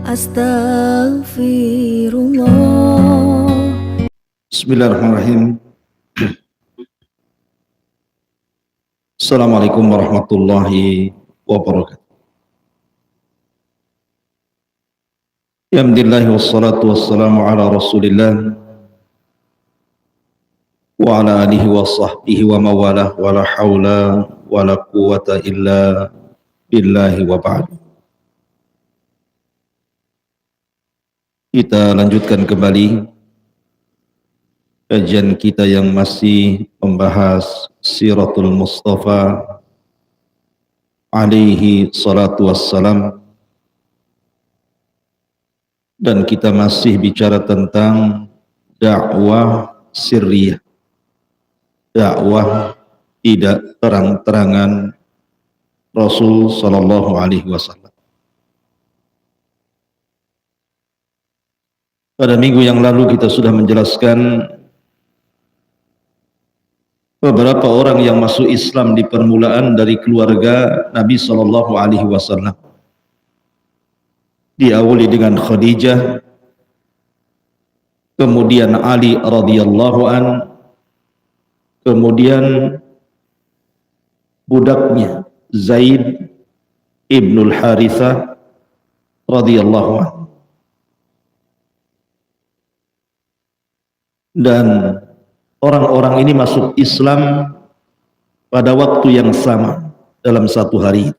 Astaghfirullah. Bismillahirrahmanirrahim. Assalamualaikum warahmatullahi wabarakatuh. Alhamdulillah wassalatu wassalamu ala Rasulillah wa ala alihi wa sahbihi wa mawalah wa la hawla wa la quwwata illa billahi wa ba'd. Kita lanjutkan kembali kajian kita yang masih membahas Siratul Mustafa alaihi salatu wassalam, dan kita masih bicara tentang dakwah sirriyah, dakwah tidak terang-terangan Rasul sallallahu alaihi wasallam. Pada minggu yang lalu kita sudah menjelaskan beberapa orang yang masuk Islam di permulaan dari keluarga Nabi sallallahu alaihi wasallam. Diawali dengan Khadijah, kemudian Ali radhiyallahu an, kemudian budaknya Zaid ibnul Harithah radhiyallahu an. Dan orang-orang ini masuk Islam pada waktu yang sama dalam satu hari.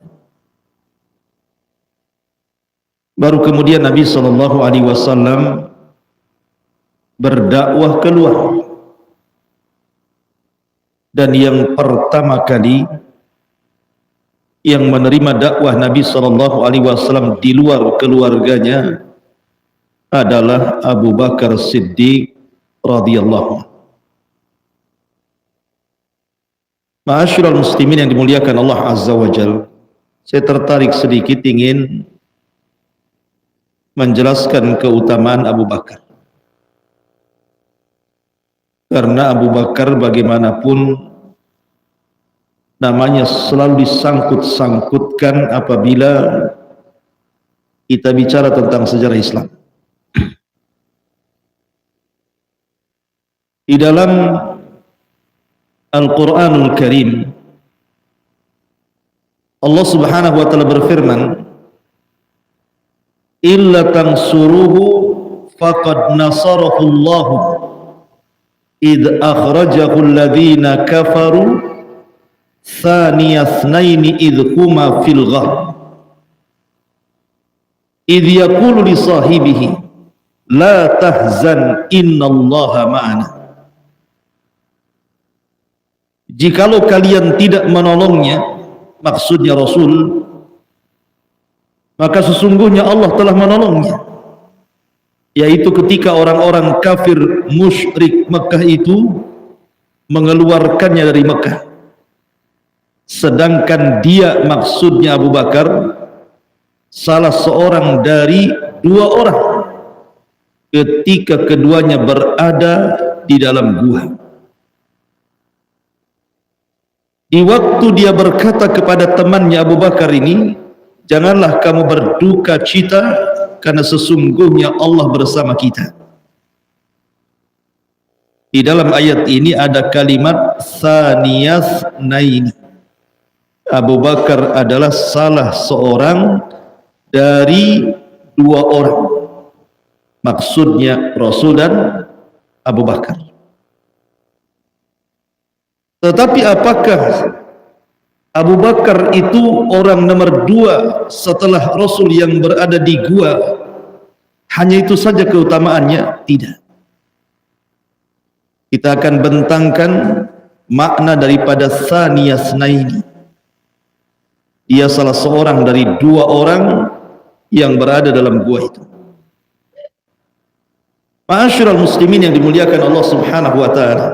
Baru kemudian Nabi sallallahu alaihi wasallam berdakwah keluar. Dan yang pertama kali yang menerima dakwah Nabi sallallahu alaihi wasallam di luar keluarganya adalah Abu Bakar Siddiq radhiyallahu anhu. Ma'asyiral muslimin yang dimuliakan Allah azza wa jalla, saya tertarik sedikit ingin menjelaskan keutamaan Abu Bakar. Karena Abu Bakar bagaimanapun namanya selalu disangkut-sangkutkan apabila kita bicara tentang sejarah Islam. Di dalam Al-Quranul Karim, Allah subhanahu wa ta'ala berfirman, illa tansuruhu faqad nasarahu Allahu idh akhrajahu alladhina kafaru thaniya ithnaini idh huma fil ghar idh yaqulu li sahibihi la tahzan innallaha ma'ana. Jikalau kalian tidak menolongnya, maksudnya Rasul, maka sesungguhnya Allah telah menolongnya. Yaitu ketika orang-orang kafir musyrik Mekah itu mengeluarkannya dari Mekah. Sedangkan dia, maksudnya Abu Bakar, salah seorang dari dua orang ketika keduanya berada di dalam gua. Di waktu dia berkata kepada temannya Abu Bakar ini, janganlah kamu berduka cita karena sesungguhnya Allah bersama kita. Di dalam ayat ini ada kalimat tsaniyas naini. Abu Bakar adalah salah seorang dari dua orang. Maksudnya Rasul dan Abu Bakar. Tetapi apakah Abu Bakar itu orang nomor dua setelah Rasul yang berada di gua? Hanya itu saja keutamaannya? Tidak. Kita akan bentangkan makna daripada tsaniyas naini. Dia salah seorang dari dua orang yang berada dalam gua itu. Ma'asyiral muslimin yang dimuliakan Allah subhanahu wa ta'ala,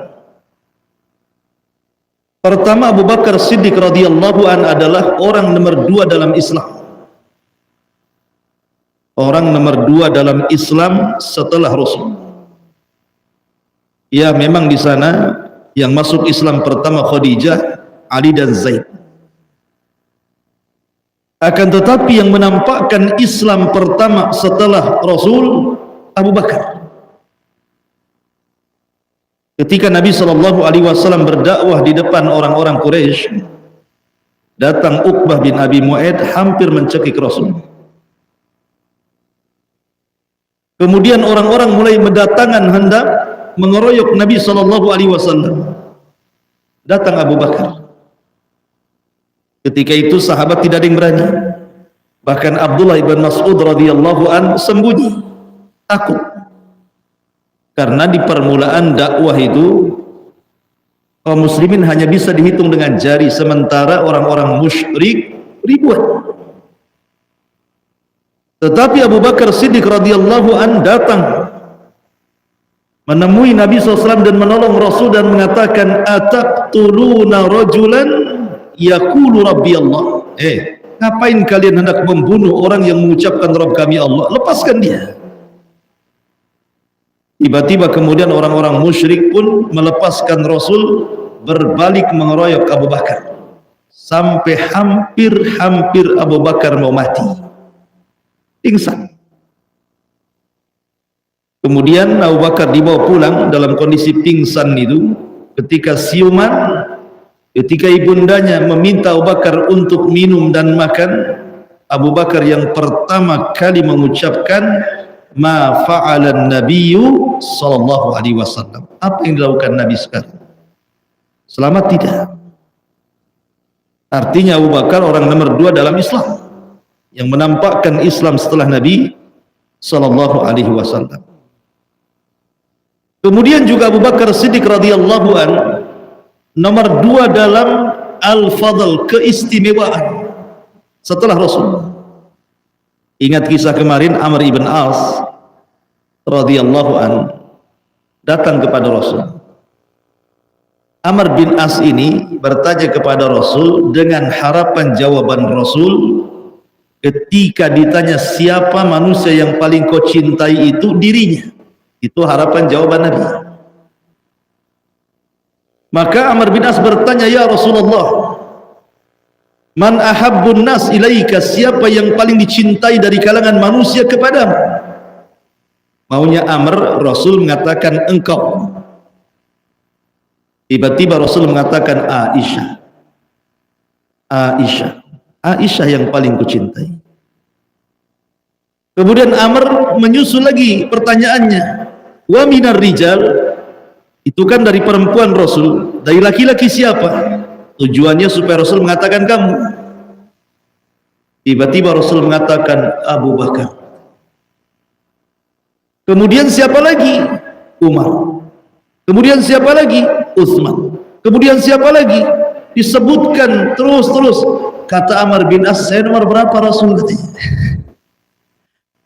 pertama, Abu Bakar Siddiq radhiyallahu an adalah orang nomor dua dalam Islam. Orang nomor dua dalam Islam setelah Rasul. Ya, memang di sana yang masuk Islam pertama Khadijah, Ali dan Zaid. Akan tetapi yang menampakkan Islam pertama setelah Rasul, Abu Bakar. Ketika Nabi SAW berdakwah di depan orang-orang Quraisy, datang Uqbah bin Abi Mu'aid hampir mencekik Rasul. Kemudian orang-orang mulai mendatangkan hendak mengeroyok Nabi SAW. Datang Abu Bakar. Ketika itu sahabat tidak ada yang berani. Bahkan Abdullah ibn Mas'ud radhiyallahu an sembunyi, takut. Karena di permulaan dakwah itu kaum muslimin hanya bisa dihitung dengan jari, sementara orang-orang musyrik ribuan. Tetapi Abu Bakar Siddiq radhiyallahu an datang menemui Nabi SAW dan menolong Rasul dan mengatakan, ataqtuluna rajulan yaqulu rabbi Allah. Ngapain kalian hendak membunuh orang yang mengucapkan Rabb kami Allah? Lepaskan dia. Tiba-tiba kemudian orang-orang musyrik pun melepaskan Rasul, berbalik mengeroyok Abu Bakar sampai hampir Abu Bakar mau mati, pingsan. Kemudian Abu Bakar dibawa pulang dalam kondisi pingsan itu. Ketika siuman, ketika ibundanya meminta Abu Bakar untuk minum dan makan, Abu Bakar yang pertama kali mengucapkan, ma fa'alan nabiyyu sallallahu alaihi wasallam. Apa yang dilakukan Nabi sekarang? Selamat tidak? Artinya Abu Bakar orang nomor 2 dalam Islam, yang menampakkan Islam setelah Nabi sallallahu alaihi wasallam. Kemudian juga Abu Bakar Siddiq radhiyallahu an nomor 2 dalam al-fadl, keistimewaan setelah Rasul. Ingat kisah kemarin, Amr ibn As radhiyallahu an datang kepada Rasul. Amr bin As ini bertanya kepada Rasul dengan harapan jawaban Rasul. Ketika ditanya siapa manusia yang paling kau cintai, itu dirinya. Itu harapan jawaban Nabi. Maka Amr bin As bertanya, ya Rasulullah, man ahabbun nas ilaika, siapa yang paling dicintai dari kalangan manusia kepadamu? Maunya Amr, Rasul mengatakan engkau. Tiba-tiba Rasul mengatakan Aisyah yang paling kucintai. Kemudian Amr menyusul lagi pertanyaannya, wa minar rijal, itu kan dari perempuan Rasul, dari laki-laki siapa? Tujuannya supaya Rasul mengatakan kamu. Tiba-tiba Rasul mengatakan Abu Bakar. Kemudian siapa lagi? Umar. Kemudian siapa lagi? Utsman. Kemudian siapa lagi? Disebutkan terus. Kata Amr bin As, saya nomor berapa Rasul? Katanya.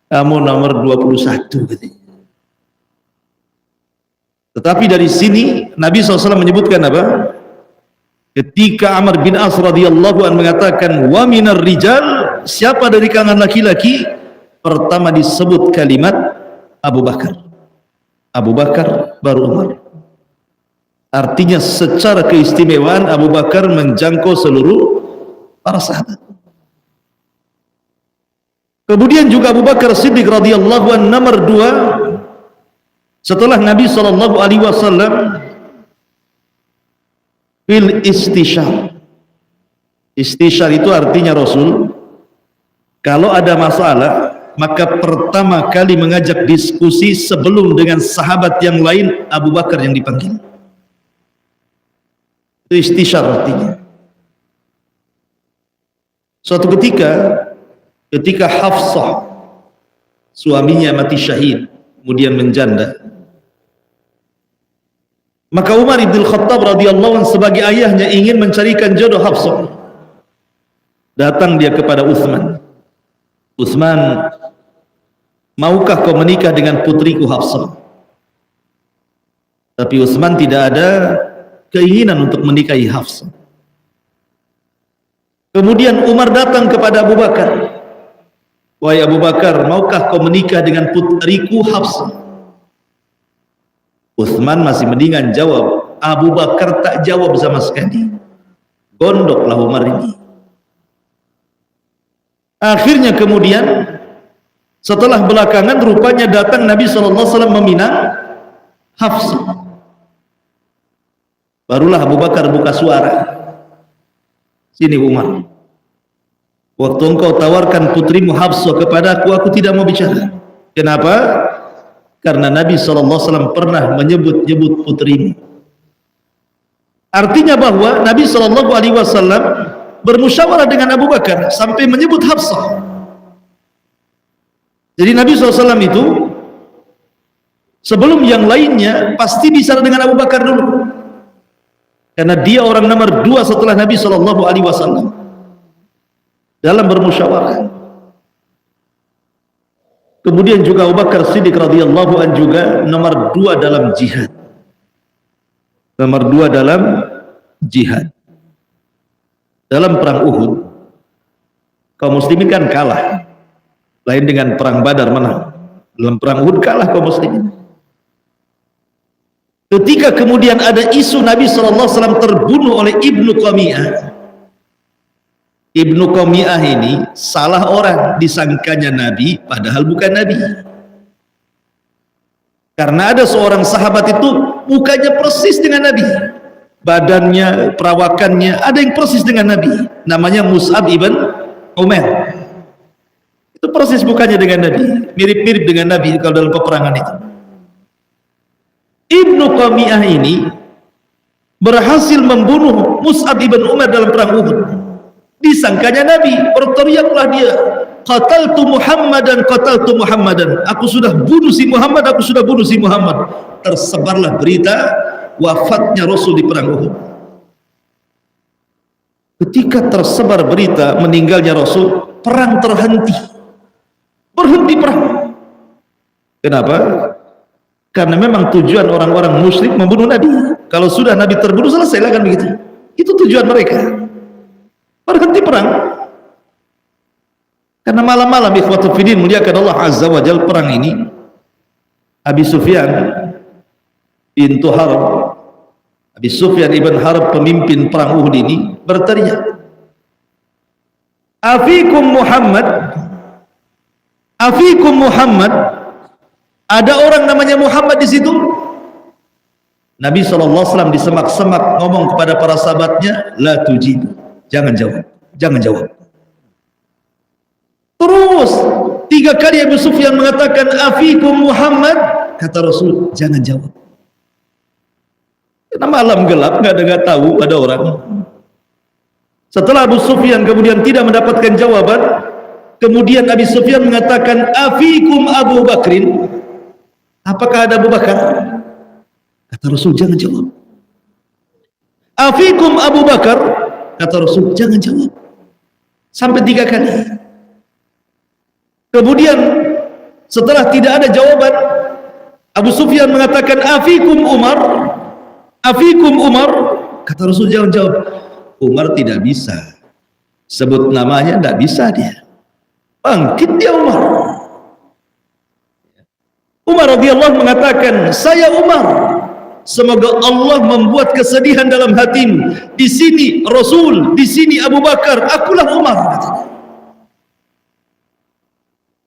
Kamu nomor 21 katanya. Tetapi dari sini Nabi SAW menyebutkan apa? Ketika Amr bin As radhiyallahu an mengatakan wa minar rijal, siapa dari kalangan laki-laki, pertama disebut kalimat Abu Bakar. Abu Bakar baru Umar. Artinya secara keistimewaan Abu Bakar menjangkau seluruh para sahabat. Kemudian juga Abu Bakar Siddiq radhiyallahu an nomor 2 setelah Nabi sallallahu alaihi wasallam fil istisyar. Istisyar itu artinya Rasul kalau ada masalah maka pertama kali mengajak diskusi sebelum dengan sahabat yang lain, Abu Bakar yang dipanggil. Itu istisyar artinya. Suatu ketika Hafsah suaminya mati syahid kemudian menjanda, maka Umar ibn Khattab radhiyallahu anhu sebagai ayahnya ingin mencarikan jodoh Hafsah. Datang dia kepada Utsman. Utsman, maukah kau menikah dengan putriku Hafsah? Tapi Utsman tidak ada keinginan untuk menikahi Hafsah. Kemudian Umar datang kepada Abu Bakar. Wahai Abu Bakar, maukah kau menikah dengan putriku Hafsah? Utsman masih mendingan jawab. Abu Bakar tak jawab sama sekali. Gondoklah Umar ini. Akhirnya kemudian setelah belakangan rupanya datang Nabi SAW meminang Hafsah. Barulah Abu Bakar buka suara, sini Umar, waktu engkau tawarkan putrimu Hafsah kepada aku tidak mau bicara. Kenapa? Karena Nabi SAW pernah menyebut-nyebut putrimu. Artinya bahwa Nabi SAW bermusyawarah dengan Abu Bakar sampai menyebut Hafsah. Jadi Nabi SAW itu sebelum yang lainnya pasti bicara dengan Abu Bakar dulu, karena dia orang nomor 2 setelah Nabi SAW dalam bermusyawarah. Kemudian juga Abu Bakar Siddiq radhiyallahu anhu juga nomor 2 dalam jihad, nomor 2 dalam jihad. Dalam perang Uhud kaum muslimin kan kalah, lain dengan perang Badar menang. Dalam perang Uhud kalah kaum muslimin. Ketika kemudian ada isu Nabi SAW terbunuh oleh Ibnu Qami'ah. Ibnu Qami'ah ini salah orang, disangkanya Nabi padahal bukan Nabi. Karena ada seorang sahabat itu mukanya persis dengan Nabi, badannya, perawakannya ada yang persis dengan Nabi, namanya Mus'ab ibn Umair. Itu persis mukanya dengan Nabi, mirip-mirip dengan Nabi kalau dalam peperangan itu. Ibnu Qami'ah ini berhasil membunuh Mus'ab ibn Umair dalam perang Uhud. Disangkanya Nabi, berteriaklah dia, qataltu Muhammadan, qataltu Muhammadan, aku sudah bunuh si Muhammad, aku sudah bunuh si Muhammad. Tersebarlah berita wafatnya Rasul di perang Uhud. Ketika tersebar berita meninggalnya Rasul, perang terhenti, berhenti perang. Kenapa? Karena memang tujuan orang-orang musyrik membunuh Nabi. Kalau sudah Nabi terbunuh, selesai lah kan begitu. Itu tujuan mereka, berhenti perang. Karena malam-malam ikhwatul fiddin muliakan Allah azza wa jalla, perang ini Abi Sufyan bintu Harb, Abi Sufyan ibn Harb pemimpin perang Uhud ini berteriak, afikum Muhammad, afikum Muhammad, ada orang namanya Muhammad di situ. Nabi SAW disemak-semak ngomong kepada para sahabatnya, la tujib, jangan jawab, jangan jawab. Terus 3 kali Abu Sufyan mengatakan afikum Muhammad, kata Rasul jangan jawab. Karena malam gelap, nggak tahu ada orang. Setelah Abu Sufyan kemudian tidak mendapatkan jawaban, kemudian Abu Sufyan mengatakan afikum Abu Bakrin, apakah ada Abu Bakar? Kata Rasul jangan jawab. Afikum Abu Bakar, kata Rasul jangan jawab. Sampai 3 kali. Kemudian setelah tidak ada jawaban, Abu Sufyan mengatakan afikum Umar, afikum Umar, kata Rasul jangan jawab. Umar tidak bisa, sebut namanya tidak bisa dia. Bangkit dia Umar. Umar radhiyallahu mengatakan, saya Umar, semoga Allah membuat kesedihan dalam hatimu. Di sini Rasul, di sini Abu Bakar, akulah Umar.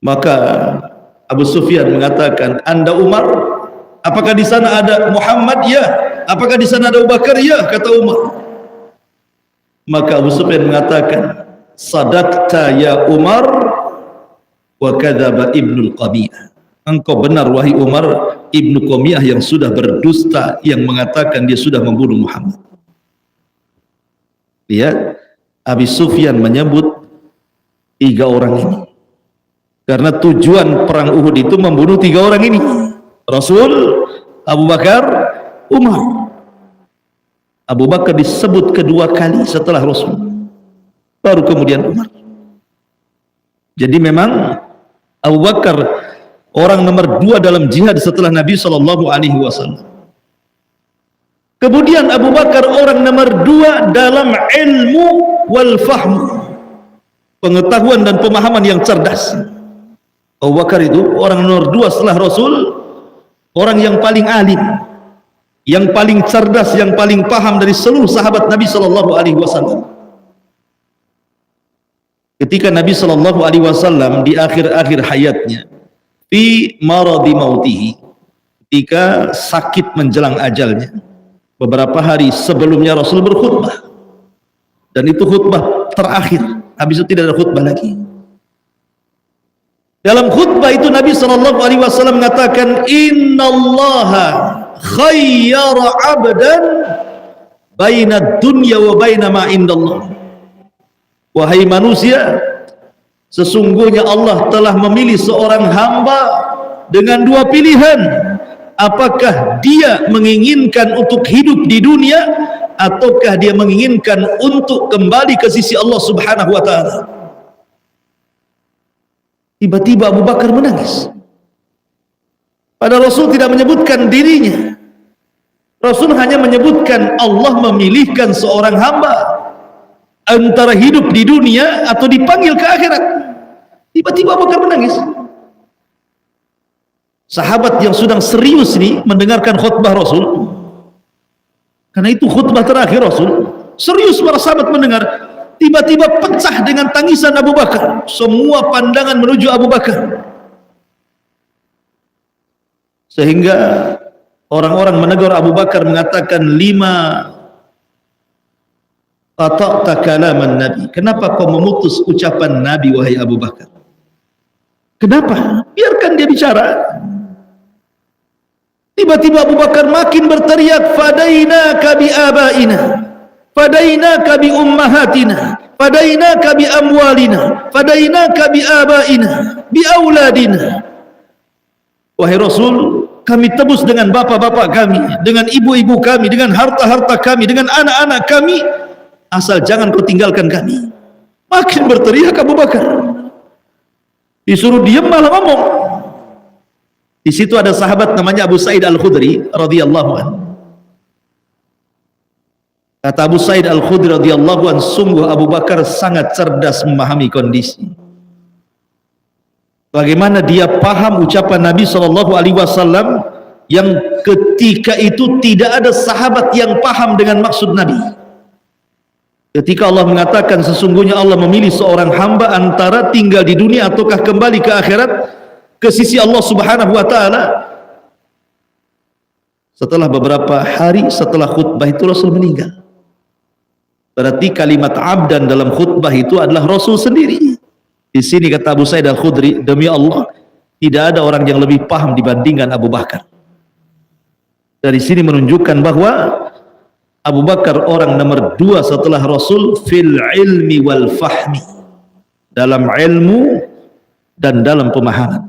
Maka Abu Sufyan mengatakan, anda Umar? Apakah di sana ada Muhammad? Ya. Apakah di sana ada Abu Bakar? Ya, kata Umar. Maka Abu Sufyan mengatakan, sadaqta ya Umar wa kadzaba Ibnu Qami'ah. Engkau benar wahai Umar, Ibnu Qami'ah yang sudah berdusta, yang mengatakan dia sudah membunuh Muhammad. Lihat, Abi Sufyan menyebut 3 orang ini karena tujuan perang Uhud itu membunuh 3 orang ini, Rasul, Abu Bakar, Umar. Abu Bakar disebut kedua kali setelah Rasul, baru kemudian Umar. Jadi memang Abu Bakar orang nomor 2 dalam jihad setelah Nabi SAW. Kemudian Abu Bakar orang nomor 2 dalam ilmu wal fahm, pengetahuan dan pemahaman yang cerdas. Abu Bakar itu orang nomor 2 setelah Rasul, orang yang paling alim, yang paling cerdas, yang paling paham dari seluruh sahabat Nabi SAW. ketika Nabi sallallahu alaihi wasallam di akhir-akhir hayatnya, fi maradi mautihi, ketika sakit menjelang ajalnya, beberapa hari sebelumnya Rasul berkhutbah, dan itu khutbah terakhir, habis itu tidak ada khutbah lagi. Dalam khutbah itu Nabi sallallahu alaihi wasallam mengatakan, innallaha khayyara 'abdan baina dunya wa baina ma indallah. Wahai manusia, sesungguhnya Allah telah memilih seorang hamba dengan dua pilihan. Apakah dia menginginkan untuk hidup di dunia, ataukah dia menginginkan untuk kembali ke sisi Allah subhanahu wa ta'ala. Tiba-tiba Abu Bakar menangis. Padahal Rasul tidak menyebutkan dirinya. Rasul hanya menyebutkan Allah memilihkan seorang hamba antara hidup di dunia atau dipanggil ke akhirat. Tiba-tiba Abu Bakar menangis. Sahabat yang sedang serius ini mendengarkan khutbah Rasul, karena itu khutbah terakhir Rasul, serius para sahabat mendengar. Tiba-tiba pecah dengan tangisan Abu Bakar. Semua pandangan menuju Abu Bakar, sehingga orang-orang menegur Abu Bakar, mengatakan, lima qata'ta kalaman Nabi, kenapa kau memutus ucapan Nabi wahai Abu Bakar? Kenapa? Biarkan dia bicara. Tiba-tiba Abu Bakar makin berteriak, fadainaka bi abaina, fadainaka bi ummahatina, fadainaka bi amwalina, fadainaka bi abaina, bi auladina. Wahai Rasul, kami tebus dengan bapak-bapak kami, dengan ibu-ibu kami, dengan harta-harta kami, dengan anak-anak kami, asal jangan kau tinggalkan kami. Makin berteriak Abu Bakar. Disuruh diam malah ngomong. Di situ ada sahabat namanya Abu Sa'id Al-Khudri radhiyallahu anhu. Kata Abu Sa'id Al-Khudri radhiyallahu anhu, sungguh Abu Bakar sangat cerdas memahami kondisi. Bagaimana dia paham ucapan Nabi sallallahu alaihi wasallam yang ketika itu tidak ada sahabat yang paham dengan maksud Nabi. Ketika Allah mengatakan sesungguhnya Allah memilih seorang hamba antara tinggal di dunia ataukah kembali ke akhirat, ke sisi Allah subhanahu wa ta'ala. Setelah beberapa hari setelah khutbah itu Rasul meninggal. Berarti kalimat abdan dalam khutbah itu adalah Rasul sendiri. Di sini kata Abu Sa'id Al-Khudri, demi Allah tidak ada orang yang lebih paham dibandingkan Abu Bakar. Dari sini menunjukkan bahwa Abu Bakar orang nomor 2 setelah Rasul fil ilmi wal fahmi, dalam ilmu dan dalam pemahaman.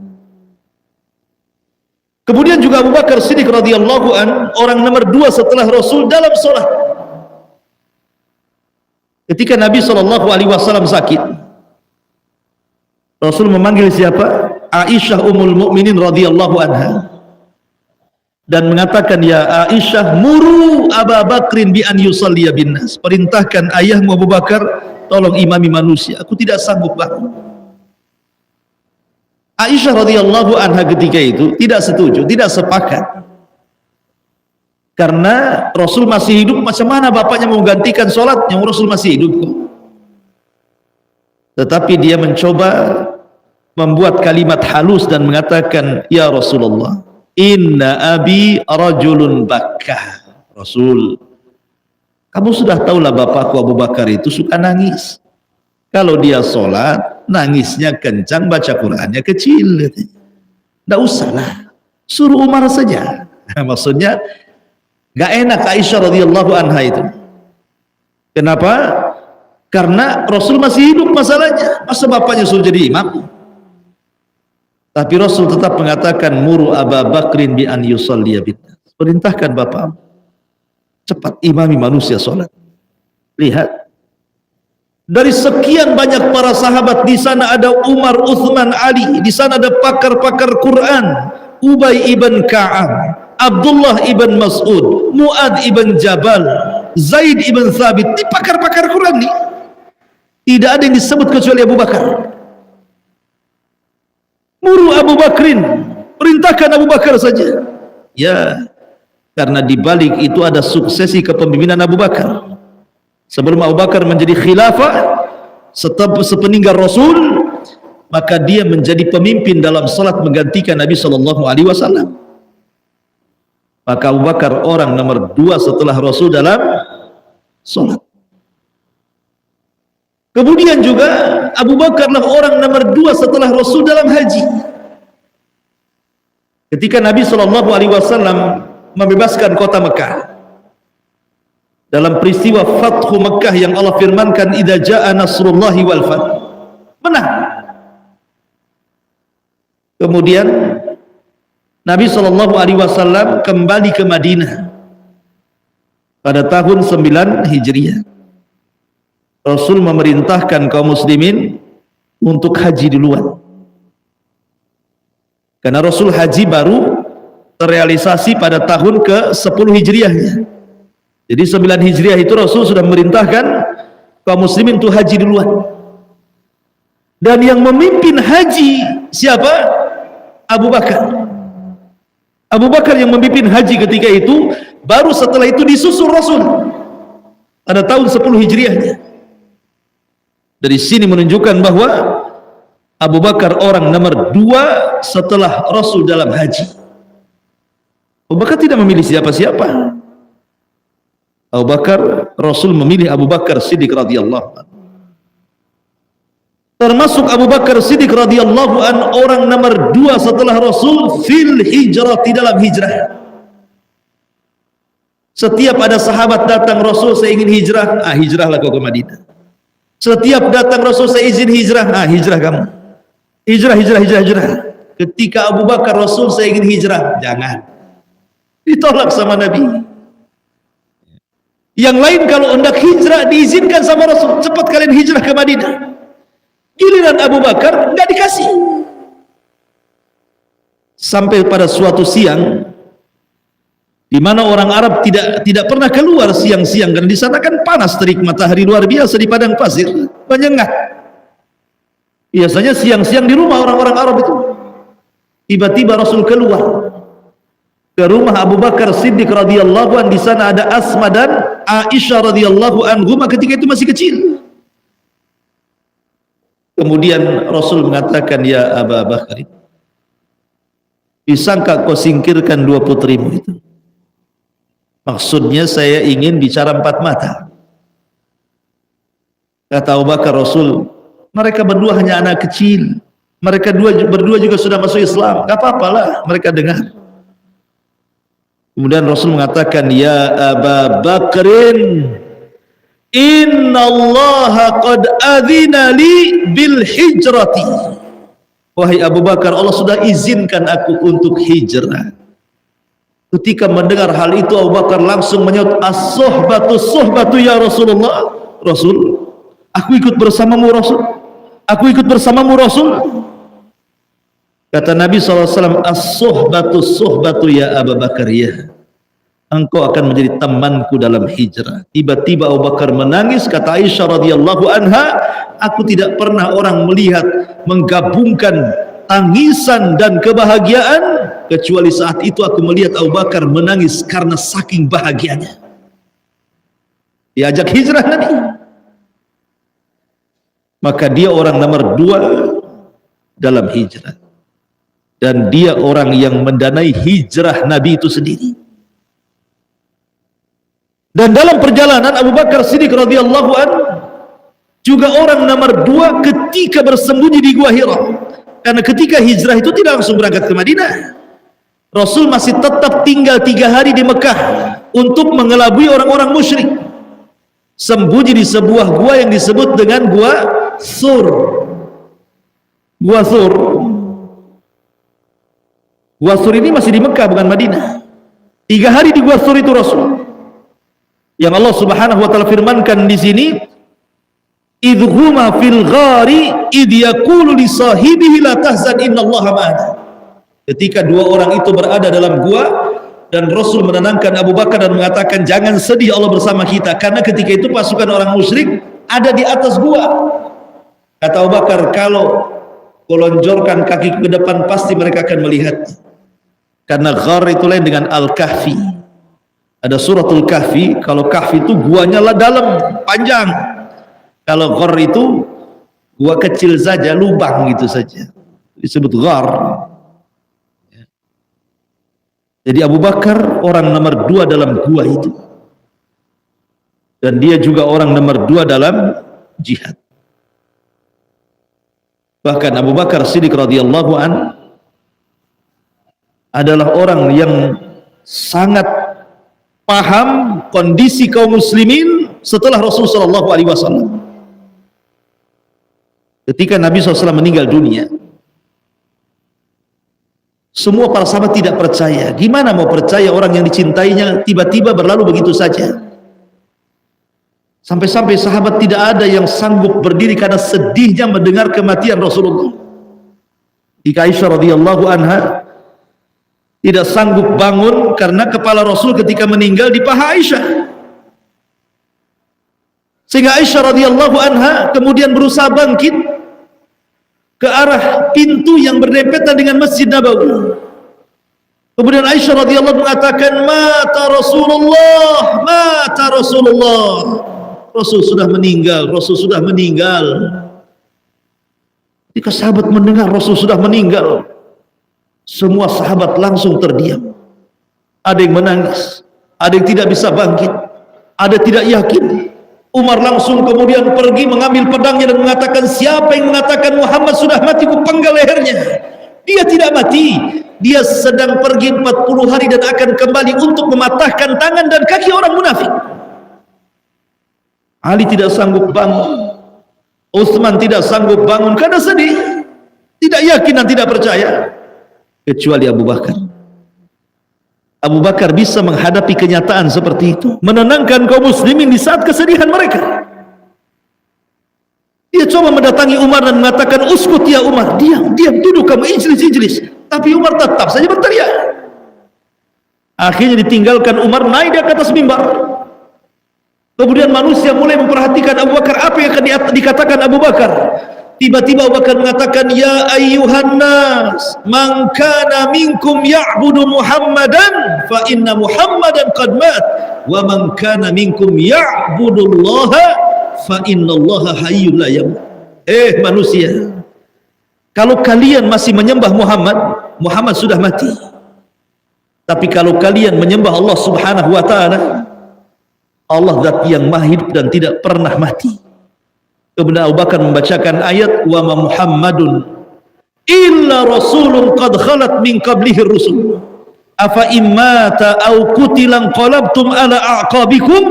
Kemudian juga Abu Bakar Siddiq radhiyallahu an, orang nomor 2 setelah Rasul dalam salat. Ketika Nabi sallallahu alaihi wasallam sakit, Rasul memanggil siapa? Aisyah ummul mukminin radhiyallahu anha, dan mengatakan, ya Aisyah, muru Abu Bakrin bi an yusalliya bin nas, perintahkan ayahmu Abu Bakar tolong imami manusia, aku tidak sanggup bangun. Aisyah radhiyallahu anha ketika itu tidak setuju, tidak sepakat, karena Rasul masih hidup, macam mana bapaknya mau gantikan sholatnya, Rasul masih hidup kok. Tetapi dia mencoba membuat kalimat halus dan mengatakan, ya Rasulullah, inna abi rajulun bakkah. Rasul, kamu sudah tahulah bapakku Abu Bakar itu suka nangis. Kalau dia sholat, nangisnya kencang, baca Qur'annya kecil. Tidak usahlah, suruh Umar saja. Maksudnya gak enak Aisyah radhiyallahu anha itu. Kenapa? Karena Rasul masih hidup masalahnya, masa bapaknya suruh jadi imam? Tapi Rasul tetap mengatakan, muru Abu Bakrin bi an yusalliya bin nas, perintahkan bapak cepat imami manusia sholat. Lihat, dari sekian banyak para sahabat, di sana ada Umar, Uthman, Ali, di sana ada pakar-pakar Quran, Ubay ibn Ka'ab, Abdullah ibn Mas'ud, Mu'ad ibn Jabal, Zaid ibn Thabit. Ini pakar-pakar Quran nih. Tidak ada yang disebut kecuali Abu Bakar. Muru Abu Bakrin, perintahkan Abu Bakar saja. Ya, karena di balik itu ada suksesi kepemimpinan Abu Bakar. Sebelum Abu Bakar menjadi khilafah, sepeninggal Rasul, maka dia menjadi pemimpin dalam salat menggantikan Nabi SAW. Maka Abu Bakar orang nomor 2 setelah Rasul dalam salat. Kemudian juga Abu Bakarlah orang nomor 2 setelah Rasul dalam haji. Ketika Nabi SAW membebaskan kota Mekah dalam peristiwa Fathu Mekah yang Allah firmankan idza jaa nasrullahi wal fath, menang. Kemudian Nabi SAW kembali ke Madinah pada tahun 9 Hijriah. Rasul memerintahkan kaum muslimin untuk haji duluan, karena Rasul haji baru terrealisasi pada tahun ke-10 Hijriahnya. Jadi 9 Hijriah itu Rasul sudah memerintahkan kaum muslimin untuk haji duluan. Dan yang memimpin haji siapa? Abu Bakar. Abu Bakar yang memimpin haji ketika itu. Baru setelah itu disusul Rasul pada tahun 10 Hijriahnya. Dari sini menunjukkan bahwa Abu Bakar orang nomor 2 setelah Rasul dalam haji. Abu Bakar tidak memilih siapa-siapa. Abu Bakar, Rasul memilih Abu Bakar Siddiq radhiyallahu anhu. Termasuk Abu Bakar Siddiq radhiyallahu anhu orang nomor 2 setelah Rasul fil hijrah, di dalam hijrah. Setiap ada sahabat datang, Rasul saya ingin hijrah, hijrahlah kau ke Madinah. Setiap datang Rasul saya izin hijrah, hijrah kamu. Hijrah. Ketika Abu Bakar, Rasul saya ingin hijrah, jangan. Ditolak sama Nabi. Yang lain kalau hendak hijrah diizinkan sama Rasul, cepat kalian hijrah ke Madinah. Giliran Abu Bakar enggak dikasih. Sampai pada suatu siang, di mana orang Arab tidak pernah keluar siang-siang, karena di sana kan panas terik matahari luar biasa di padang pasir, menyengat. Biasanya siang-siang di rumah orang-orang Arab itu. Tiba-tiba Rasul keluar ke rumah Abu Bakar Siddiq radhiyallahu anhu. Di sana ada Asma dan Aisyah radhiyallahu anhuma ketika itu masih kecil. Kemudian Rasul mengatakan, ya Abu Bakar, bisakah kau singkirkan 2 putrimu itu? Maksudnya saya ingin bicara 4 mata. Kata Abu Bakar, Rasul, mereka berdua hanya anak kecil. Mereka berdua juga sudah masuk Islam. Gak apa-apalah mereka dengar. Kemudian Rasul mengatakan, ya Abu Bakrin, inna Allah qad adzina li bil hijrati. Wahai Abu Bakar, Allah sudah izinkan aku untuk hijrah. Ketika mendengar hal itu, Abu Bakar langsung menyaut, as-suhbatu ya Rasulullah. Rasul, aku ikut bersamamu Rasul. Aku ikut bersamamu Rasul. Kata Nabi SAW, as-suhbatu ya Abu Bakar, ya, engkau akan menjadi temanku dalam hijrah. Tiba-tiba Abu Bakar menangis. Kata Aisyah radhiyallahu anha, aku tidak pernah orang melihat menggabungkan tangisan dan kebahagiaan kecuali saat itu aku melihat Abu Bakar menangis karena saking bahagianya. Diajak hijrah Nabi. Maka dia orang nomor 2 dalam hijrah. Dan dia orang yang mendanai hijrah Nabi itu sendiri. Dan dalam perjalanan Abu Bakar Siddiq radhiyallahu anhu juga orang nomor 2 ketika bersembunyi di Gua Hira. Karena ketika hijrah itu tidak langsung berangkat ke Madinah. Rasul masih tetap tinggal 3 hari di Mekah untuk mengelabui orang-orang musyrik. Sembunyi di sebuah gua yang disebut dengan Gua Thur. Gua Thur. Gua Thur ini masih di Mekah, bukan Madinah. 3 hari di Gua Thur itu Rasul. Yang Allah Subhanahu wa taala firmankan di sini, idhuma fil ghari idh yaqulu li sahibihi la tahzan innallaha ma'ana. Ketika 2 orang itu berada dalam gua dan Rasul menenangkan Abu Bakar dan mengatakan, jangan sedih, Allah bersama kita. Karena ketika itu pasukan orang musyrik ada di atas gua. Kata Abu Bakar, kalau lonjorkan kaki ke depan pasti mereka akan melihat. Karena ghar itu lain dengan Al-Kahfi. Ada suratul Kahfi. Kalau Kahfi itu guanya lah dalam, panjang. Kalau ghar itu Gua kecil saja, lubang gitu saja, disebut ghar. Jadi Abu Bakar orang nomor 2 dalam gua itu, dan dia juga orang nomor 2 dalam jihad. Bahkan Abu Bakar Siddiq radhiyallahu an adalah orang yang sangat paham kondisi kaum muslimin setelah Rasulullah SAW. Ketika Nabi SAW meninggal dunia, semua para sahabat tidak percaya. Gimana mau percaya orang yang dicintainya tiba-tiba berlalu begitu saja? Sampai-sampai sahabat tidak ada yang sanggup berdiri karena sedihnya mendengar kematian Rasulullah. Jika Aisyah radhiyallahu anha tidak sanggup bangun karena kepala Rasul ketika meninggal di paha Aisyah, sehingga Aisyah radhiyallahu anha kemudian berusaha bangkit ke arah pintu yang berdempetan dengan Masjid Nabawi. Kemudian Aisyah radhiyallahu mengatakan, mata Rasulullah, mata Rasulullah. Rasul sudah meninggal, Rasul sudah meninggal. Ketika sahabat mendengar Rasul sudah meninggal, semua sahabat langsung terdiam. Ada yang menangis, ada yang tidak bisa bangkit, ada tidak yakin. Umar langsung kemudian pergi mengambil pedangnya dan mengatakan, siapa yang mengatakan Muhammad sudah mati, ku penggal lehernya. Dia tidak mati, dia sedang pergi 40 hari dan akan kembali untuk mematahkan tangan dan kaki orang munafik. Ali tidak sanggup bangun, Utsman tidak sanggup bangun karena sedih, tidak yakin dan tidak percaya. Kecuali Abu Bakar. Abu Bakar bisa menghadapi kenyataan seperti itu, menenangkan kaum muslimin di saat kesedihan mereka. Dia coba mendatangi Umar dan mengatakan, uskut ya Umar, diam, diam, duduk kamu, ijlis. Tapi Umar tetap saja berteriak. Akhirnya ditinggalkan Umar, naik di atas mimbar. Kemudian manusia mulai memperhatikan Abu Bakar, apa yang akan dikatakan Abu Bakar. Tiba-tiba Abu Bakar mengatakan, ya ayyuhan nas, man kana minkum ya'budu Muhammadan fa inna Muhammadan qad mat, wa man kana minkum ya'budu Allah fa inna Allah hayyun la yamut. Manusia, kalau kalian masih menyembah Muhammad, Muhammad sudah mati. Tapi kalau kalian menyembah Allah Subhanahu wa taala, Allah zat yang maha hidup dan tidak pernah mati. Kemudian Abu Bakar membacakan ayat, wa ma Muhammadun illa rasulun qad khalat min qablihi rusul afa immata aw qutilan qalabtum ala a'qabikum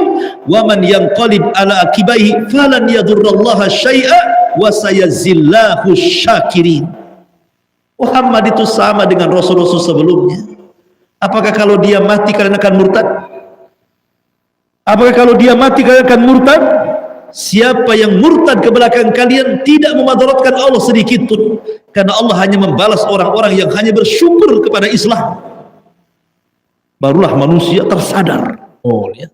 wa man yanqalib ala akibaihi falan yadurrallaha syai'a wa sayazillahu syakirin. Muhammad itu sama dengan rasul-rasul sebelumnya. Apakah kalau dia mati kalian akan murtad? Apakah kalau dia mati kalian akan murtad? Siapa yang murtad ke belakang kalian tidak memudaratkan Allah sedikit pun, karena Allah hanya membalas orang-orang yang hanya bersyukur kepada Islam. Barulah manusia tersadar. Oh, lihat.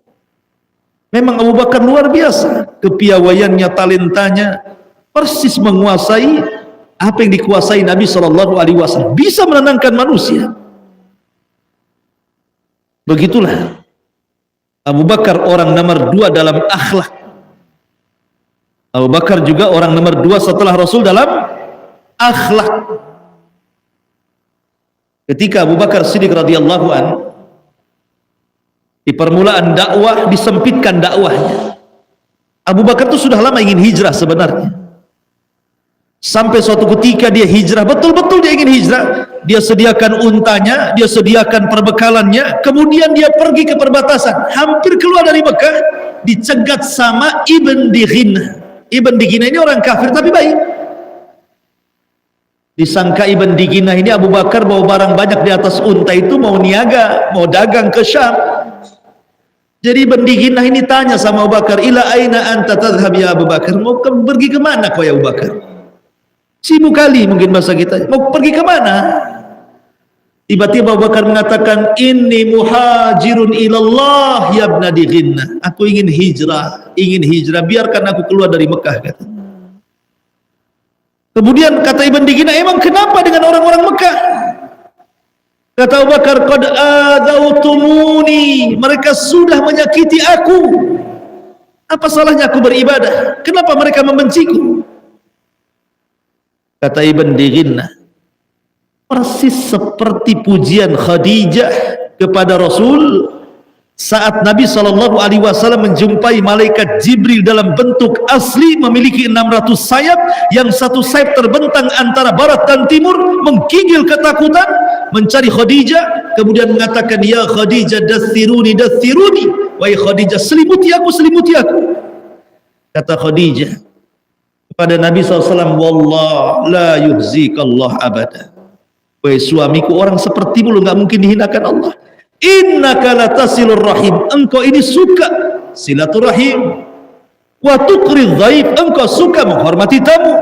Memang Abu Bakar luar biasa, kepiawaiannya, talentanya persis menguasai apa yang dikuasai Nabi SAW, bisa menenangkan manusia. Begitulah Abu Bakar orang nomor 2 dalam akhlak. Abu Bakar juga orang nomor 2 setelah Rasul dalam akhlak. Ketika Abu Bakar Siddiq radhiyallahu an di permulaan dakwah, disempitkan dakwahnya. Abu Bakar itu sudah lama ingin hijrah sebenarnya. Sampai suatu ketika dia hijrah, betul-betul dia ingin hijrah. Dia sediakan untanya, dia sediakan perbekalannya, kemudian dia pergi ke perbatasan, hampir keluar dari Mekah, dicegat sama Ibn Dighinah. Ibn Dighinah ini orang kafir tapi baik. Disangka Ibn Dighinah ini Abu Bakar bawa barang banyak di atas unta itu, mau niaga, mau dagang ke Syam. Jadi Ibn Dighinah ini tanya sama Abu Bakar, ila aina anta tadhhab ya Abu Bakar, mau pergi kemana kau ya Abu Bakar? Sibuk kali mungkin bahasa kita, mau pergi kemana? Tiba-tiba Abu Bakar mengatakan, inni muhajirun ilallah ya Ibn Dighinah, aku ingin hijrah, biarkan aku keluar dari Mekah, kata. Kemudian kata Ibn Dighinah, emang kenapa dengan orang-orang Mekah? Kata Abu Bakar, qad adzautumuni, mereka sudah menyakiti aku. Apa salahnya aku beribadah? Kenapa mereka membenciku? Kata Ibn Dighinnah, persis seperti pujian Khadijah kepada Rasul saat Nabi SAW menjumpai malaikat Jibril dalam bentuk asli memiliki 600 sayap, yang satu sayap terbentang antara barat dan timur, menggigil ketakutan mencari Khadijah, kemudian mengatakan, ya Khadijah dathiruni dathiruni, wahai Khadijah selimuti aku, selimuti aku. Kata Khadijah kepada Nabi SAW, wallah la yuhzikallah abada, wahai suamiku, orang sepertimu lu nggak mungkin dihinakan Allah. Innaka latasilur rahim, engkau ini suka silaturahim, wa tuqridh dhaif, engkau suka menghormati tamu,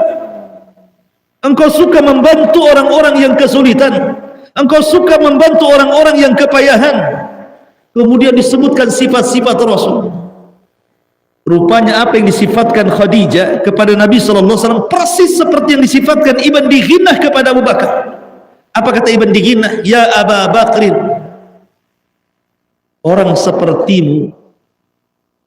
engkau suka membantu orang-orang yang kesulitan, engkau suka membantu orang-orang yang kepayahan. Kemudian disebutkan sifat-sifat Rasul. Rupanya apa yang disifatkan Khadijah kepada Nabi SAW persis seperti yang disifatkan Ibn Dighinnah kepada Abu Bakar. Apa kata Ibn Dighinnah? Ya Aba Bakrin, orang sepertimu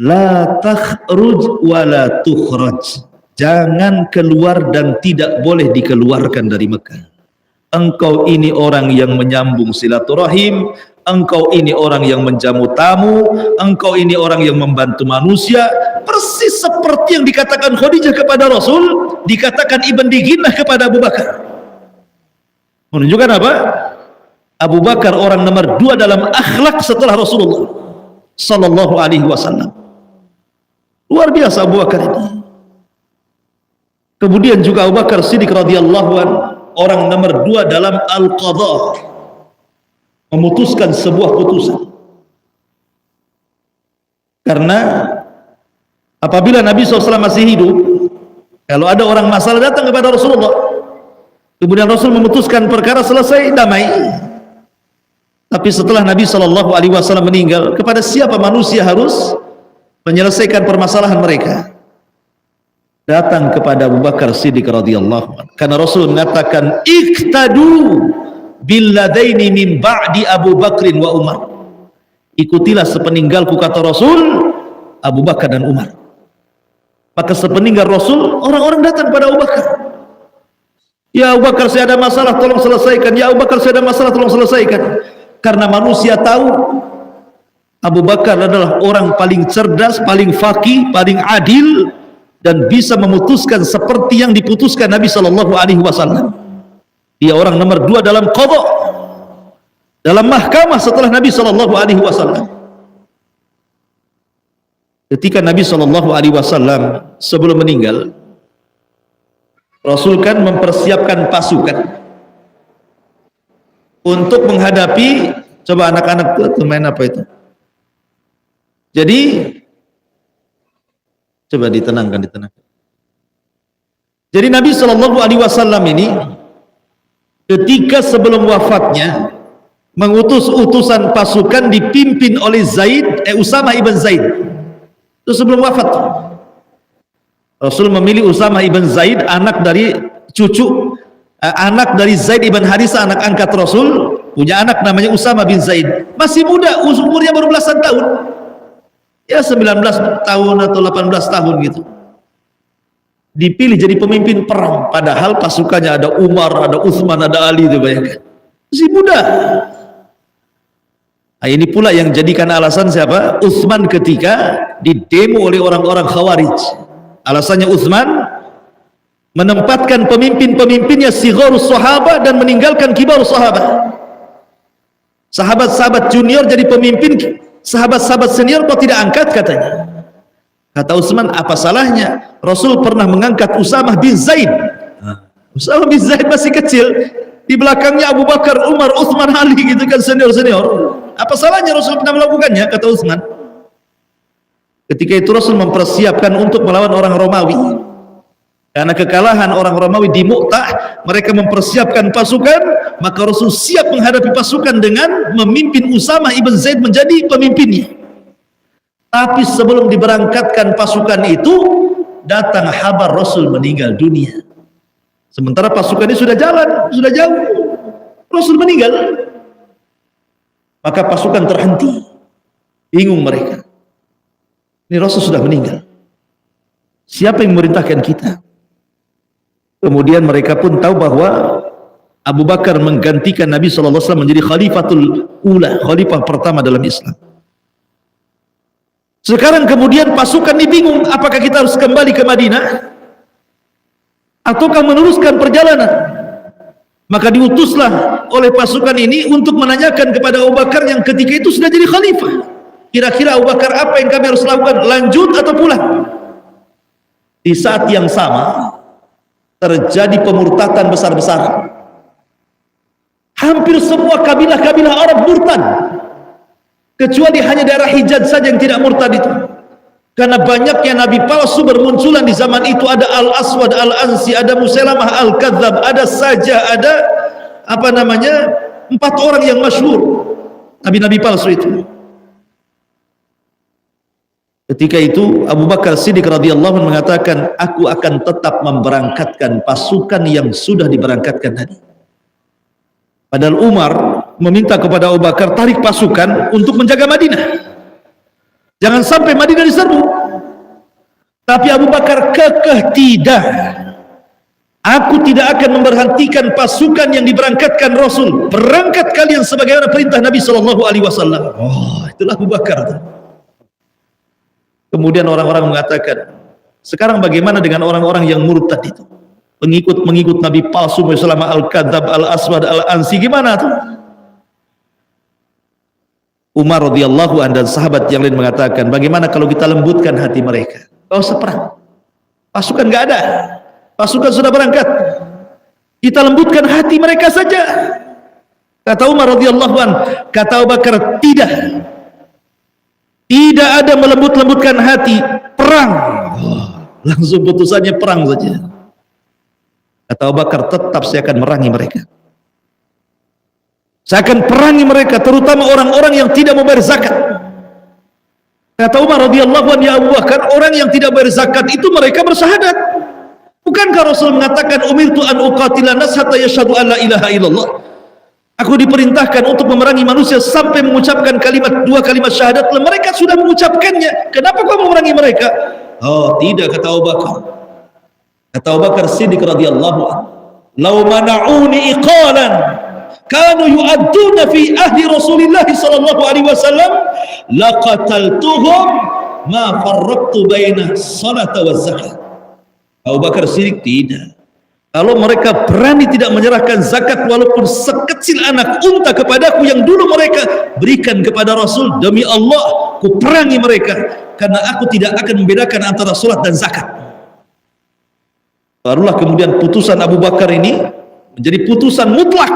la takhruj wa la tukhraj, jangan keluar dan tidak boleh dikeluarkan dari Mekah. Engkau ini orang yang menyambung silaturahim, engkau ini orang yang menjamu tamu, engkau ini orang yang membantu manusia, persis seperti yang dikatakan Khadijah kepada Rasul, dikatakan Ibn Dighinnah kepada Abu Bakar. Menunjukkan apa? Abu Bakar orang nomor 2 dalam akhlak setelah Rasulullah sallallahu alaihi wasallam. Luar biasa Abu Bakar ini. Kemudian juga Abu Bakar Siddiq radhiyallahu anhu orang nomor 2 dalam al-qadha, memutuskan sebuah putusan. Karena apabila Nabi SAW masih hidup, kalau ada orang masalah datang kepada Rasulullah, kemudian Rasul memutuskan perkara, selesai, damai. Tapi setelah Nabi SAW meninggal, kepada siapa manusia harus menyelesaikan permasalahan mereka? Datang kepada Abu Bakar Siddiq radhiyallahu anhu. Karena Rasul mengatakan, iktadu billadaini min ba'di Abu Bakrin wa Umar. Ikutilah sepeninggalku, kata Rasul, Abu Bakar dan Umar. Maka sepeninggal Rasul, orang-orang datang kepada Abu Bakar. Ya Abu Bakar, saya ada masalah, tolong selesaikan. Ya Abu Bakar, saya ada masalah, tolong selesaikan. Karena manusia tahu Abu Bakar adalah orang paling cerdas, paling faqih, paling adil, dan bisa memutuskan seperti yang diputuskan Nabi SAW. Dia orang nomor 2 dalam qadha, dalam mahkamah setelah Nabi SAW. Ketika Nabi SAW sebelum meninggal, Rasul kan mempersiapkan pasukan untuk menghadapi, coba anak-anak tuh main apa itu? Jadi coba ditenangkan. Jadi Nabi SAW ini ketika sebelum wafatnya mengutus utusan pasukan dipimpin oleh Usamah ibn Zaid. Itu sebelum wafat. Rasul memilih Usamah ibn Zaid, anak dari Zaid ibn Harisah, anak angkat Rasul, punya anak namanya Usamah bin Zaid. Masih muda, umurnya baru belasan tahun. Ya 19 tahun atau 18 tahun gitu. Dipilih jadi pemimpin perang, padahal pasukannya ada Umar, ada Utsman, ada Ali, itu bayangkan. Masih muda. Nah, ini pula yang jadikan alasan siapa? Utsman ketika didemo oleh orang-orang Khawarij. Alasannya Utsman menempatkan pemimpin-pemimpinnya sigharus sahabat dan meninggalkan kibarus sahabat. Sahabat-sahabat junior jadi pemimpin, sahabat-sahabat senior kok tidak angkat, katanya. Kata Utsman, apa salahnya? Rasul pernah mengangkat Usamah bin Zaid. Usamah bin Zaid masih kecil, di belakangnya Abu Bakar, Umar, Utsman, Ali, gitu kan, senior-senior. Apa salahnya Rasul pernah melakukannya? Kata Utsman. Ketika itu Rasul mempersiapkan untuk melawan orang Romawi. Karena kekalahan orang Romawi di Mu'tah, mereka mempersiapkan pasukan, maka Rasul siap menghadapi pasukan dengan memimpin Usamah ibn Zaid menjadi pemimpinnya. Tapi sebelum diberangkatkan pasukan itu, datang kabar Rasul meninggal dunia. Sementara pasukan ini sudah jalan, sudah jauh, Rasul meninggal. Maka pasukan terhenti, bingung mereka. Ini Rasul sudah meninggal, siapa yang memerintahkan kita? Kemudian mereka pun tahu bahwa Abu Bakar menggantikan Nabi SAW menjadi khalifatul ula, khalifah pertama dalam Islam. Sekarang kemudian pasukan ini bingung, apakah kita harus kembali ke Madinah ataukah meneruskan perjalanan? Maka diutuslah oleh pasukan ini untuk menanyakan kepada Abu Bakar yang ketika itu sudah jadi khalifah, kira-kira Abu Bakar apa yang kami harus lakukan, lanjut atau pulang? Di saat yang sama terjadi pemurtadan besar-besaran. Hampir semua kabilah-kabilah Arab murtad, kecuali hanya daerah Hijaz saja yang tidak murtad itu. Karena banyaknya nabi palsu bermunculan di zaman itu. Ada Al-Aswad Al-Ansi, ada Musailamah Al-Kadzab, ada saja ada 4 orang yang masyhur nabi-nabi palsu itu. Ketika itu Abu Bakar Siddiq radhiyallahu anhu mengatakan, aku akan tetap memberangkatkan pasukan yang sudah diberangkatkan tadi. Padahal Umar meminta kepada Abu Bakar, tarik pasukan untuk menjaga Madinah, jangan sampai Madinah diserbu. Tapi Abu Bakar kekeh, tidak, aku tidak akan memberhentikan pasukan yang diberangkatkan Rasul. Berangkat kalian sebagaimana perintah Nabi SAW. Oh, itulah Abu Bakar. Kemudian orang-orang mengatakan, sekarang bagaimana dengan orang-orang yang murtad itu, pengikut Nabi palsu, Musailamah Al-Kadzab, Al-Aswad Al-Ansi, gimana tuh? Umar radhiyallahu anhu dan sahabat yang lain mengatakan, bagaimana kalau kita lembutkan hati mereka? Gak usah perang, pasukan gak ada, pasukan sudah berangkat, kita lembutkan hati mereka saja. Kata Umar radhiyallahu anhu. Kata Abu Bakar, tidak ada melembut-lembutkan hati, perang. Langsung putusannya perang saja. Kata Abu Bakar, tetap saya akan merangi mereka. Saya akan perangi mereka, terutama orang-orang yang tidak membayar zakat. Kata Umar radhiyallahu anhu, ya Abu Bakar, orang yang tidak bayar zakat itu mereka bersyahadat. Bukankah Rasul mengatakan, umirtu an uqatila nas hatta yashhadu an la ilaha illallah? Aku diperintahkan untuk memerangi manusia sampai mengucapkan dua kalimat syahadat. Mereka sudah mengucapkannya, kenapa kau memerangi mereka? Oh tidak, kata Abu Bakar. Kata Abu Bakar Siddiq radhiyallahu anhu, "Lau mana'uni iqalan kanu yu'adduna fi ahdi Rasulillah sallallahu alaihi wasallam laqataltuhum ma farraqtu baina salata wa zakat." Abu Bakar Siddiq, tidak. Kalau mereka berani tidak menyerahkan zakat walaupun sekecil anak unta kepadaku yang dulu mereka berikan kepada Rasul, demi Allah ku perangi mereka, karena aku tidak akan membedakan antara salat dan zakat. Barulah kemudian putusan Abu Bakar ini menjadi putusan mutlak.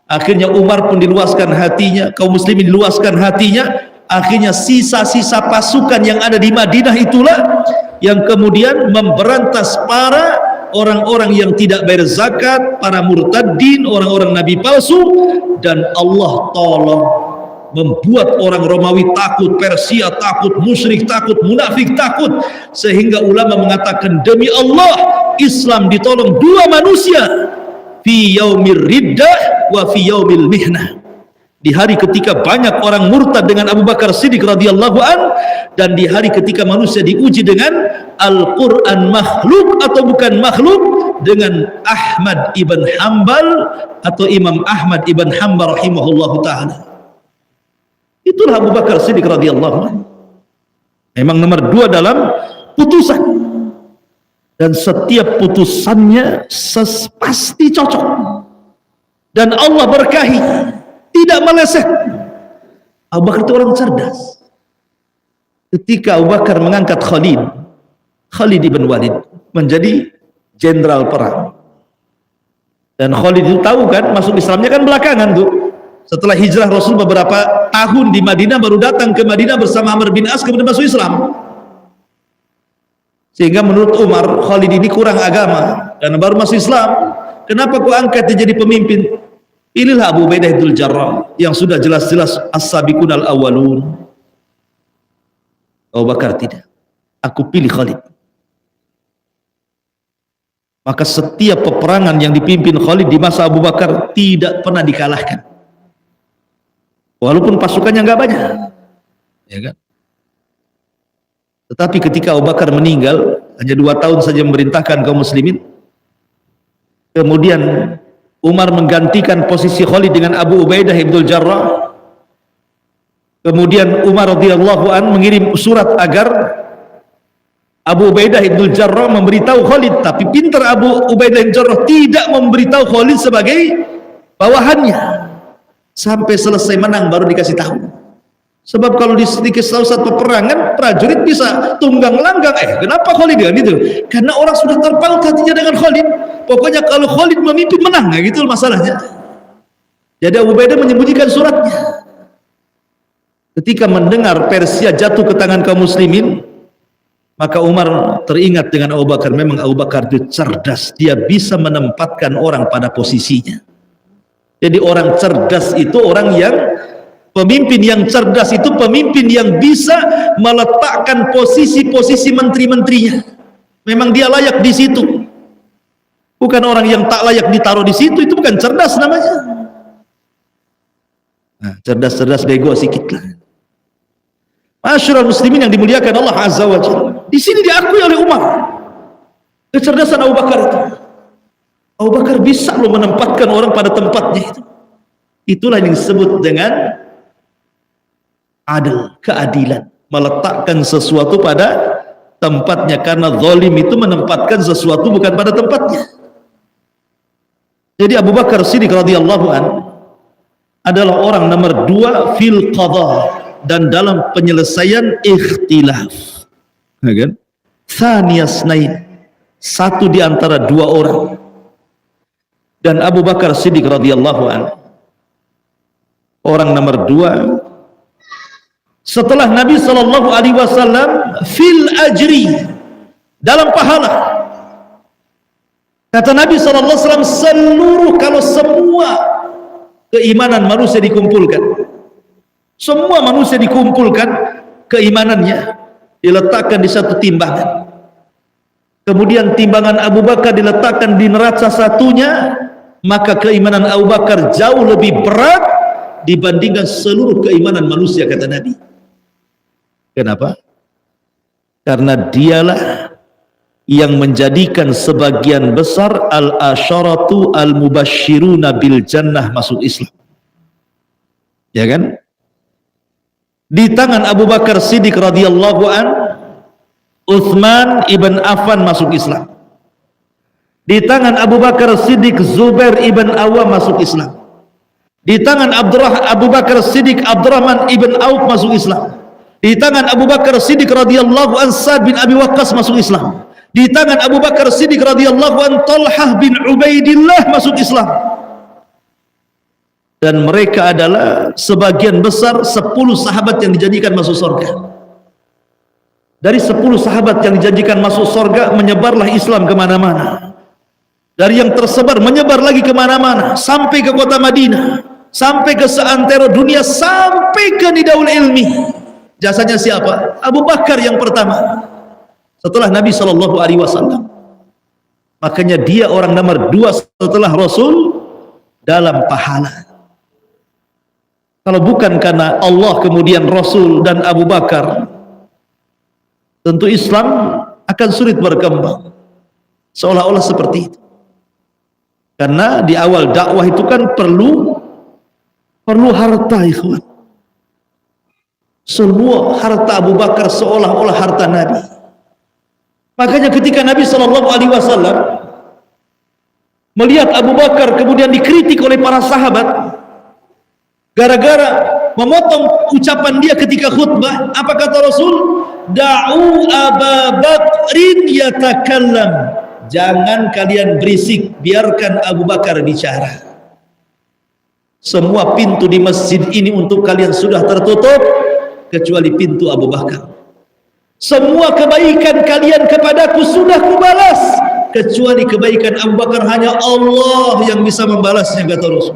Akhirnya Umar pun diluaskan hatinya, kaum muslimin diluaskan hatinya. Akhirnya sisa-sisa pasukan yang ada di Madinah itulah yang kemudian memberantas para orang-orang yang tidak bayar zakat, para murtadin, orang-orang nabi palsu. Dan Allah tolong membuat orang Romawi takut, Persia takut, musyrik takut, munafik takut, sehingga ulama mengatakan, demi Allah Islam ditolong dua manusia, fi yaumir riddah wa fi yaumil mihnah. Di hari ketika banyak orang murtad dengan Abu Bakar Siddiq radhiyallahu an, dan di hari ketika manusia diuji dengan Al-Quran makhluk atau bukan makhluk, dengan Ahmad ibn Hanbal atau Imam Ahmad ibn Hanbal rahimahullahu ta'ala. Itulah Abu Bakar Siddiq radhiyallahu an, memang nomor 2 dalam putusan, dan setiap putusannya pasti cocok dan Allah berkahi, tidak meleset. Abu Bakar itu orang cerdas. Ketika Abu Bakar mengangkat Khalid ibn Walid menjadi jenderal perang, dan Khalid itu tahu kan, masuk Islamnya kan belakangan tuh, setelah hijrah Rasul beberapa tahun di Madinah, baru datang ke Madinah bersama Amr bin As, kemudian masuk Islam. Sehingga menurut Umar, Khalid ini kurang agama dan baru masuk Islam, kenapa kau angkat dia jadi pemimpin? Inilah Abu Ubaidah Dzul Jarrah yang sudah jelas-jelas as-sabiqunal awwalun. Abu Bakar tidak, aku pilih Khalid. Maka setiap peperangan yang dipimpin Khalid di masa Abu Bakar tidak pernah dikalahkan, walaupun pasukannya nggak banyak, ya kan? Tetapi ketika Abu Bakar meninggal, hanya 2 tahun saja memerintahkan kaum muslimin, Kemudian Umar menggantikan posisi Khalid dengan Abu Ubaidah ibn Jarrah. Kemudian Umar radhiyallahu an mengirim surat agar Abu Ubaidah ibn Jarrah memberitahu Khalid, tapi pintar Abu Ubaidah ibn Jarrah tidak memberitahu Khalid sebagai bawahannya sampai selesai menang baru dikasih tahu. Sebab kalau sedikit saat peperangan prajurit bisa tunggang langgang, kenapa Khalid kan itu? Karena orang sudah terpaut hatinya dengan Khalid. Pokoknya kalau Khalid memimpin menang, gitu masalahnya. Jadi Abu Ubaidah menyembunyikan suratnya. Ketika mendengar Persia jatuh ke tangan kaum muslimin, maka Umar teringat dengan Abu Bakar. Memang Abu Bakar itu cerdas, dia bisa menempatkan orang pada posisinya. Jadi orang cerdas itu orang yang, pemimpin yang cerdas itu pemimpin yang bisa meletakkan posisi-posisi menteri-menterinya. Memang dia layak di situ. Bukan orang yang tak layak ditaruh di situ, itu bukan cerdas namanya. Nah, cerdas-cerdas bego sedikit lah. Masyarul muslimin yang dimuliakan Allah Azza wa Jalla. Di sini diakui oleh Umar kecerdasan Abu Bakar itu. Abu Bakar bisa loh menempatkan orang pada tempatnya itu. Itulah yang disebut dengan adil, keadilan, meletakkan sesuatu pada tempatnya, karena zalim itu menempatkan sesuatu bukan pada tempatnya. Jadi Abu Bakar Siddiq radhiyallahu an adalah orang nomor 2 fil qadha, dan dalam penyelesaian ikhtilaf, kan? Thaniyasnain, satu di antara dua orang. Dan Abu Bakar Siddiq radhiyallahu an orang nomor 2 setelah Nabi sallallahu alaihi wasallam fil ajri, dalam pahala. Kata Nabi sallallahu alaihi wasallam, seluruh, kalau semua keimanan manusia dikumpulkan, semua manusia dikumpulkan keimanannya, diletakkan di satu timbangan. Kemudian timbangan Abu Bakar diletakkan di neraca satunya, maka keimanan Abu Bakar jauh lebih berat dibandingkan seluruh keimanan manusia, kata Nabi. Kenapa? Karena dialah yang menjadikan sebagian besar al-asyaratu al-mubashshiruna bil jannah masuk Islam. Ya kan? Di tangan Abu Bakar Siddiq radhiyallahu an, Utsman ibn Affan masuk Islam. Di tangan Abu Bakar Siddiq, Zubair ibn Awam masuk Islam. Di tangan Abu Bakar Siddiq, Abdurrahman ibn Auf masuk Islam. Di tangan Abu Bakar Siddiq radhiyallahu an, Sa'd bin Abi Waqqas masuk Islam. Di tangan Abu Bakar Siddiq radhiyallahu an, Talhah bin Ubaidillah masuk Islam. Dan mereka adalah sebagian besar 10 sahabat yang dijanjikan masuk surga. Dari 10 sahabat yang dijanjikan masuk surga, menyebarlah Islam kemana-mana. Dari yang tersebar menyebar lagi kemana-mana, sampai ke kota Madinah, sampai ke seantero dunia, sampai ke Nidaul Ilmi. Jasanya siapa? Abu Bakar yang pertama setelah Nabi sallallahu alaihi wasallam. Makanya dia orang nomor 2 setelah Rasul dalam pahala. Kalau bukan karena Allah, kemudian Rasul dan Abu Bakar, tentu Islam akan sulit berkembang. Seolah-olah seperti itu. Karena di awal dakwah itu kan perlu harta, ikhwan. Semua harta Abu Bakar seolah-olah harta Nabi. Makanya ketika Nabi sallallahu alaihi wasallam melihat Abu Bakar kemudian dikritik oleh para sahabat gara-gara memotong ucapan dia ketika khutbah, apa kata Rasul? Da'u Aba Bakrin yatakallam. Jangan kalian berisik, biarkan Abu Bakar bicara. Semua pintu di masjid ini untuk kalian sudah tertutup kecuali pintu Abu Bakar. Semua kebaikan kalian kepadaku sudah kubalas kecuali kebaikan Abu Bakar, hanya Allah yang bisa membalasnya, kata Rasul.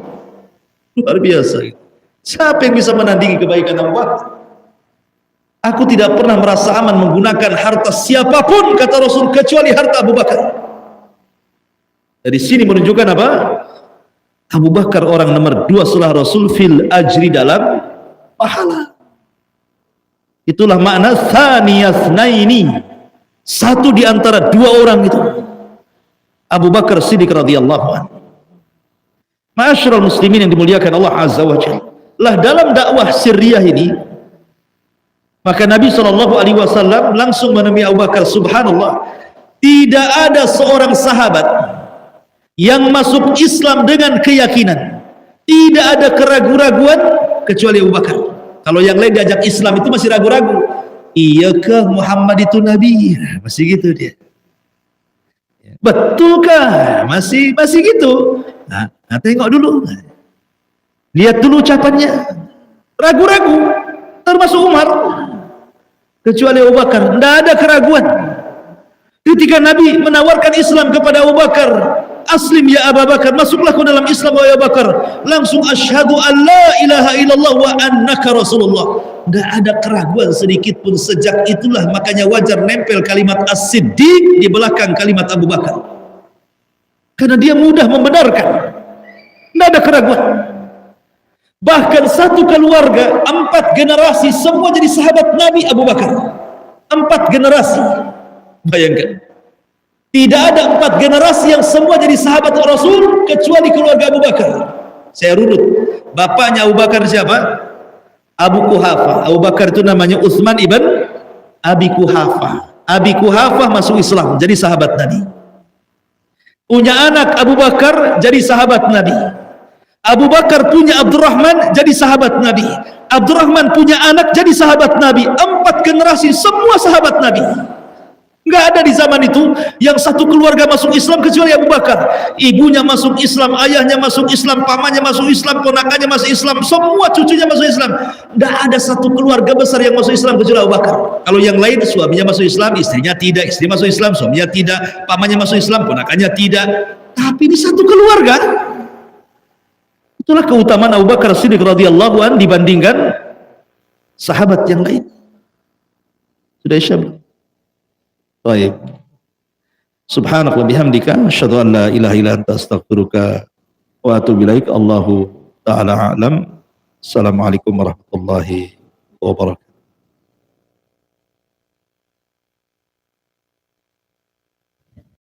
Luar biasa. Siapa yang bisa menandingi kebaikan Abu Bakar? Aku tidak pernah merasa aman menggunakan harta siapapun, kata Rasul, kecuali harta Abu Bakar. Dari sini menunjukkan apa? Abu Bakar orang nomor 2 setelah Rasul fil ajri, dalam pahala. Itulah makna thaniyasnaini, satu di antara dua orang itu. Abu Bakar Siddiq radhiyallahu anhu. Ma'asyiral muslimin yang dimuliakan Allah Azza wa Jalla. Lah dalam dakwah sirriyah ini, maka Nabi SAW langsung menemui Abu Bakar. Subhanallah, tidak ada seorang sahabat yang masuk Islam dengan keyakinan, tidak ada keraguan-raguan kecuali Abu Bakar. Kalau yang lain diajak Islam itu masih ragu-ragu. Iyakah Muhammad itu Nabi? Masih gitu dia. Betulkah? Masih gitu. Nah, tengok dulu. Lihat dulu ucapannya. Ragu-ragu. Termasuk Umar. Kecuali Abu Bakar. Tidak ada keraguan. Ketika Nabi menawarkan Islam kepada Abu Bakar, aslim ya Abu Bakar, masuklah ke dalam Islam ya Abu Bakar. Langsung asyhadu an la ilaha illallah wa annaka rasulullah. Tidak ada keraguan sedikit pun. Sejak itulah makanya wajar nempel kalimat as-siddiq di belakang kalimat Abu Bakar, karena dia mudah membenarkan. Tidak ada keraguan. Bahkan satu keluarga 4 generasi semua jadi sahabat Nabi Abu Bakar. 4 generasi. Bayangkan, tidak ada 4 generasi yang semua jadi sahabat Rasul kecuali keluarga Abu Bakar. Saya runut. Bapaknya Abu Bakar siapa? Abu Kuhafah. Abu Bakar itu namanya Utsman ibn Abi Kuhafah. Abi Kuhafah masuk Islam jadi sahabat Nabi. Punya anak Abu Bakar jadi sahabat Nabi. Abu Bakar punya Abdurrahman jadi sahabat Nabi. Abdurrahman punya anak jadi sahabat Nabi. 4 generasi semua sahabat Nabi. Enggak ada di zaman itu yang satu keluarga masuk Islam kecuali Abu Bakar. Ibunya masuk Islam, ayahnya masuk Islam, pamannya masuk Islam, ponakannya masuk Islam, semua cucunya masuk Islam. Enggak ada satu keluarga besar yang masuk Islam kecuali Abu Bakar. Kalau yang lain, suaminya masuk Islam, istrinya tidak, istri masuk Islam, suaminya tidak, pamannya masuk Islam, ponakannya tidak. Tapi di satu keluarga. Itulah keutamaan Abu Bakar Siddiq radhiyallahu anhu dibandingkan sahabat yang lain. Sudah Isya. Baik. Subhanallah bihamdika asyhadu an la ilaha illa anta astaghfiruka wa atubu ilaik. Allahu ta'ala a'lam. Assalamualaikum warahmatullahi wabarakatuh.